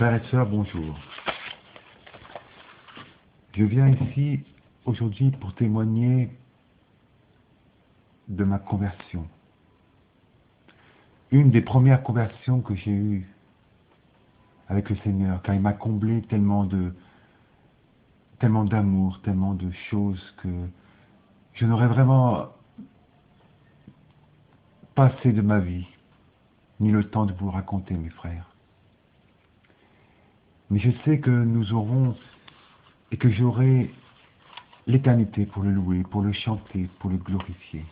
Frères et sœurs, bonjour. Je viens ici aujourd'hui pour témoigner de ma conversion. Une des premières conversions que j'ai eues avec le Seigneur, car il m'a comblé tellement d'amour, tellement de choses que je n'aurais vraiment pas assez de ma vie, ni le temps de vous raconter, mes frères. Mais je sais que nous aurons et que j'aurai l'éternité pour le louer, pour le chanter, pour le glorifier.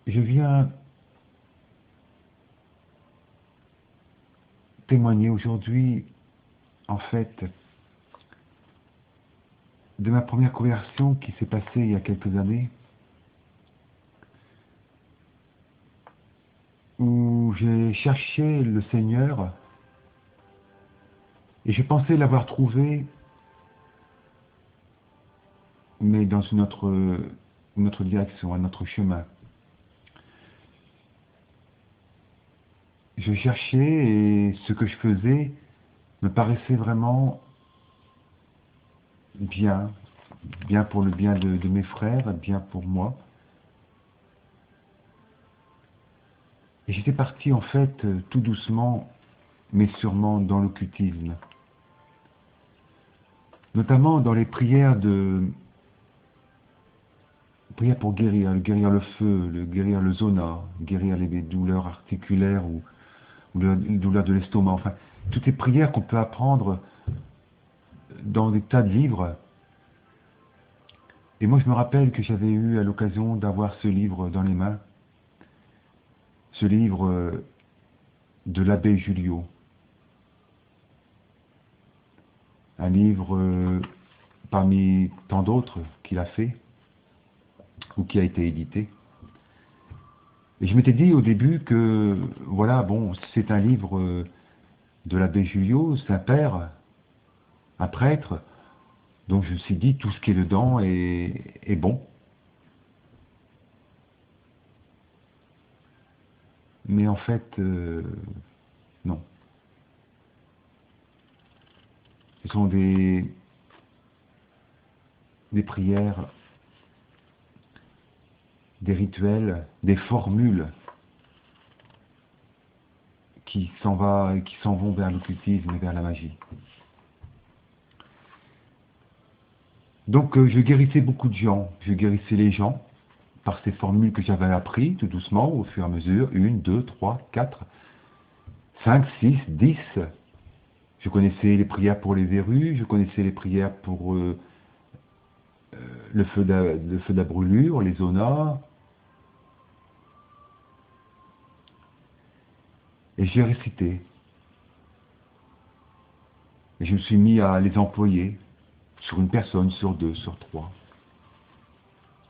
Je viens témoigner aujourd'hui, en fait, de ma première conversion qui s'est passée il y a quelques années, où j'ai cherché le Seigneur et je pensais l'avoir trouvé, mais dans une autre direction, un autre chemin. Je cherchais et ce que je faisais me paraissait vraiment bien, bien pour le bien de mes frères, bien pour moi. Et j'étais parti en fait tout doucement, mais sûrement dans l'occultisme. Notamment dans les prières pour guérir le feu, guérir le zona, guérir les douleurs articulaires ou les douleurs de l'estomac, enfin, toutes les prières qu'on peut apprendre dans des tas de livres. Et moi je me rappelle que j'avais eu à l'occasion d'avoir ce livre dans les mains, ce livre de l'abbé Julio. Un livre parmi tant d'autres qu'il a fait, ou qui a été édité. Et je m'étais dit au début que, voilà, bon, c'est un livre de l'abbé Julio, c'est un père, un prêtre, donc je me suis dit tout ce qui est dedans est bon. Mais en fait, non. Ce sont des prières, des rituels, des formules qui s'en vont vers l'occultisme et vers la magie. Donc je guérissais beaucoup de gens, je guérissais les gens par ces formules que j'avais apprises tout doucement au fur et à mesure, 1, 2, 3, 4, 5, 6, 10. Je connaissais les prières pour les verrues, je connaissais les prières pour le feu de la brûlure, les zonas. Et j'ai récité. Et je me suis mis à les employer sur une personne, sur 2, sur 3.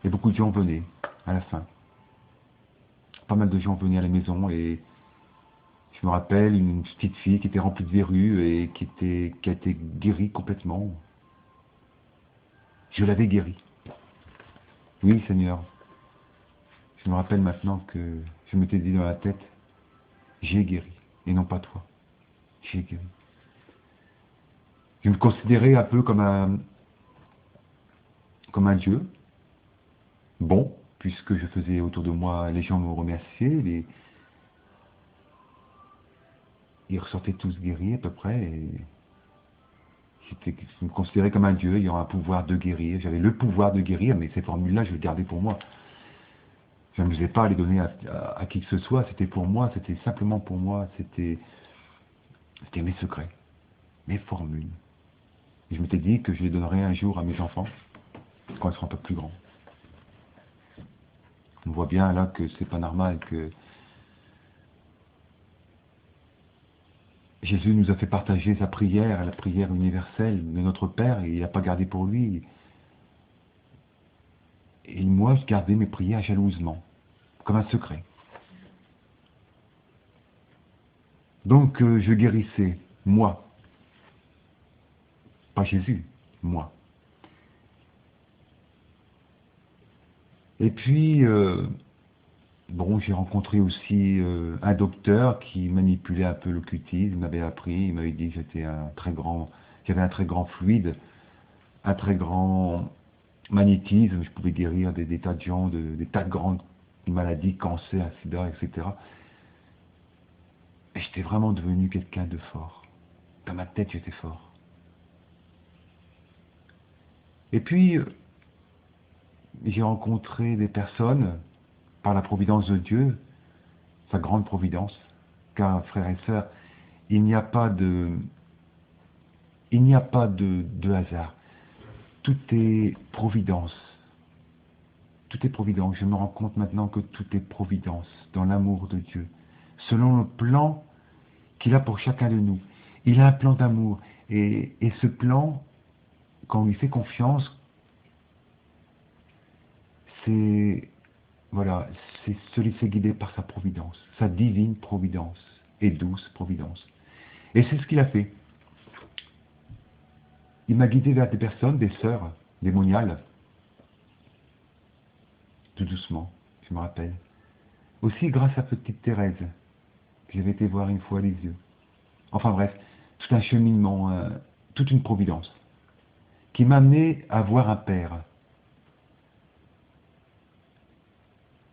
Et beaucoup de gens venaient à la fin. Pas mal de gens venaient à la maison et je me rappelle une petite fille qui était remplie de verrues et qui a été guérie complètement. Je l'avais guérie. Oui, Seigneur. Je me rappelle maintenant que je m'étais dit dans la tête, j'ai guéri, et non pas toi. J'ai guéri. Je me considérais un peu comme un dieu, bon, puisque je faisais autour de moi, les gens me remerciaient, ils ressortaient tous guéris à peu près, et je me considérais comme un dieu, ayant un pouvoir de guérir. J'avais le pouvoir de guérir, mais ces formules-là, je les gardais pour moi. Je ne m'amusais pas à les donner à qui que ce soit, c'était pour moi, c'était simplement pour moi, c'était mes secrets, mes formules. Et je m'étais dit que je les donnerais un jour à mes enfants, quand ils seront un peu plus grands. On voit bien là que c'est pas normal que Jésus nous a fait partager sa prière, la prière universelle de notre Père, et il n'a pas gardé pour lui. Et moi, je gardais mes prières jalousement, comme un secret. Donc je guérissais, moi. Pas Jésus, moi. Et puis, Bon, j'ai rencontré aussi un docteur qui manipulait un peu l'occultisme, il m'avait appris, il m'avait dit que j'avais un très grand fluide, un très grand magnétisme, je pouvais guérir des tas de gens, des tas de grandes maladies, cancer, sida, etc. Et j'étais vraiment devenu quelqu'un de fort. Dans ma tête, j'étais fort. Et puis, j'ai rencontré des personnes, par la providence de Dieu, sa grande providence, car frères et sœurs, il n'y a pas de, de hasard. Tout est providence. Tout est providence. Je me rends compte maintenant que tout est providence dans l'amour de Dieu, selon le plan qu'il a pour chacun de nous. Il a un plan d'amour. Et ce plan, quand on lui fait confiance, c'est voilà, c'est se laisser guider par sa providence, sa divine providence et douce providence. Et c'est ce qu'il a fait. Il m'a guidé vers des personnes, des sœurs démoniales, tout doucement, je me rappelle. Aussi grâce à petite Thérèse, que j'avais été voir une fois les yeux. Enfin bref, tout un cheminement, toute une providence, qui m'a amené à voir un père.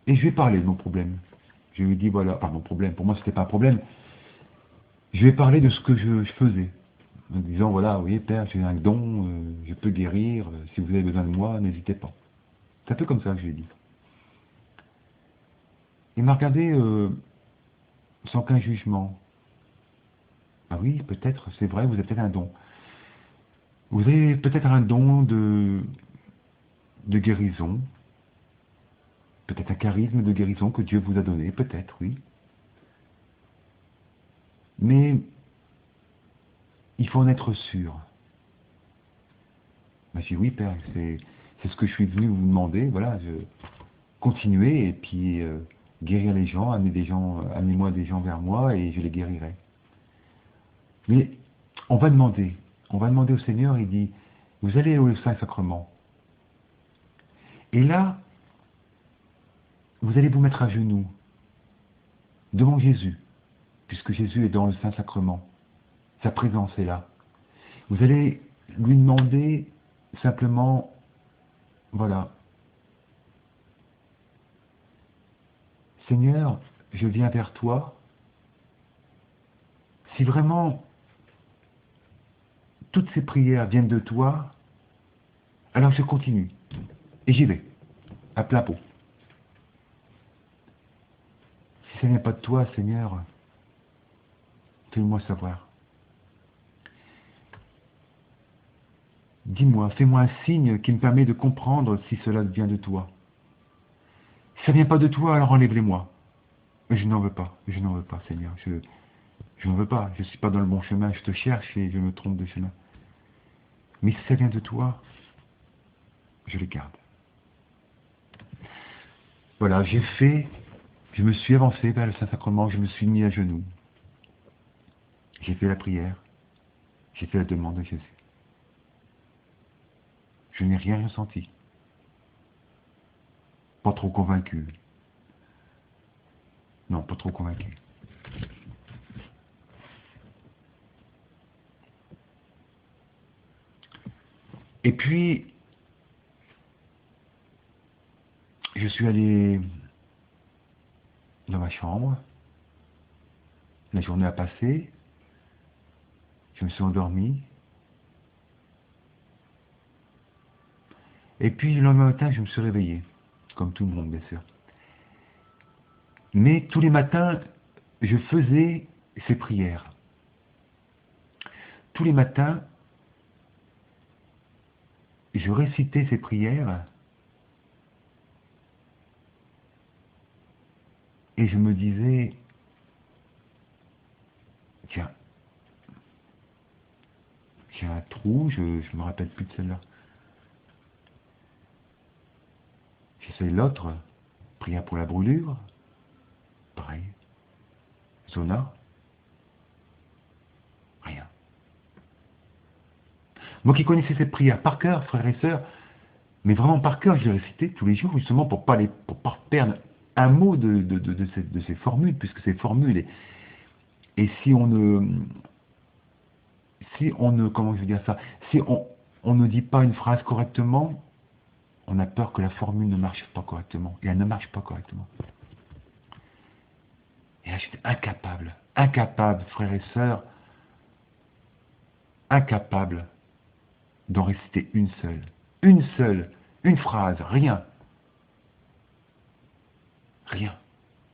Et je lui ai parlé de mon problème. Je lui ai dit, voilà, enfin mon problème, pour moi c'était pas un problème. Je lui ai parlé de ce que je faisais. En disant, voilà, vous voyez, père, j'ai un don, je peux guérir, si vous avez besoin de moi, n'hésitez pas. C'est un peu comme ça que je lui ai dit. Il m'a regardé sans aucun jugement. Ah oui, peut-être, c'est vrai, vous avez peut-être un don. Vous avez peut-être un don de guérison, peut-être un charisme de guérison que Dieu vous a donné, peut-être, oui. Mais il faut en être sûr. Ben, j'ai dit, oui, père, c'est ce que je suis venu vous demander, voilà, continuer et puis guérir les gens, amenez-moi des gens vers moi et je les guérirai. Mais on va demander au Seigneur, il dit, vous allez au Saint-Sacrement. Et là, vous allez vous mettre à genoux devant Jésus, puisque Jésus est dans le Saint-Sacrement. Sa présence est là. Vous allez lui demander simplement, voilà, Seigneur, je viens vers toi. Si vraiment toutes ces prières viennent de toi, alors je continue. Et j'y vais, à plat pot. Si ça ne vient pas de toi, Seigneur, fais-moi savoir. Dis-moi, fais-moi un signe qui me permet de comprendre si cela vient de toi. Si ça ne vient pas de toi, alors enlève-les-moi. Mais je n'en veux pas, Seigneur. Je n'en veux pas, je ne suis pas dans le bon chemin, je te cherche et je me trompe de chemin. Mais si ça vient de toi, je les garde. Voilà, je me suis avancé vers le Saint-Sacrement, je me suis mis à genoux. J'ai fait la prière, j'ai fait la demande à Jésus. Je n'ai rien ressenti. Pas trop convaincu. Non, pas trop convaincu. Et puis, je suis allé dans ma chambre. La journée a passé. Je me suis endormi. Et puis, le lendemain matin, je me suis réveillé. Comme tout le monde, bien sûr. Mais tous les matins, je faisais ces prières. Tous les matins, je récitais ces prières et je me disais, tiens, j'ai un trou, je ne me rappelle plus de celle-là. J'essaie l'autre, prière pour la brûlure, pareil. Zona, rien. Moi qui connaissais cette prière par cœur, frères et sœurs, mais vraiment par cœur, je les récitais tous les jours, justement pour pas perdre un mot de ces formules, puisque ces formules, et si on ne, comment je veux dire ça, si on ne dit pas une phrase correctement, on a peur que la formule ne marche pas correctement, et elle ne marche pas correctement. Et là, j'étais incapable, frères et sœurs, incapable d'en réciter une phrase, rien,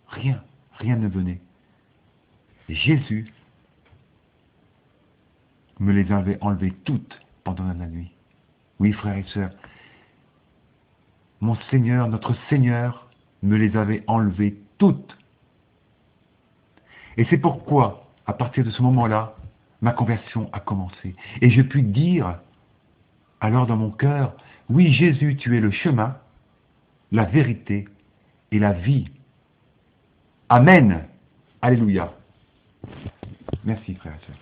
rien ne venait. Et Jésus me les avait enlevées toutes pendant la nuit. Oui, frères et sœurs, mon Seigneur, notre Seigneur, me les avait enlevées toutes. Et c'est pourquoi, à partir de ce moment-là, ma conversion a commencé. Et je puis dire, alors dans mon cœur, oui, Jésus, tu es le chemin, la vérité et la vie. Amen. Alléluia. Merci, frères et sœurs.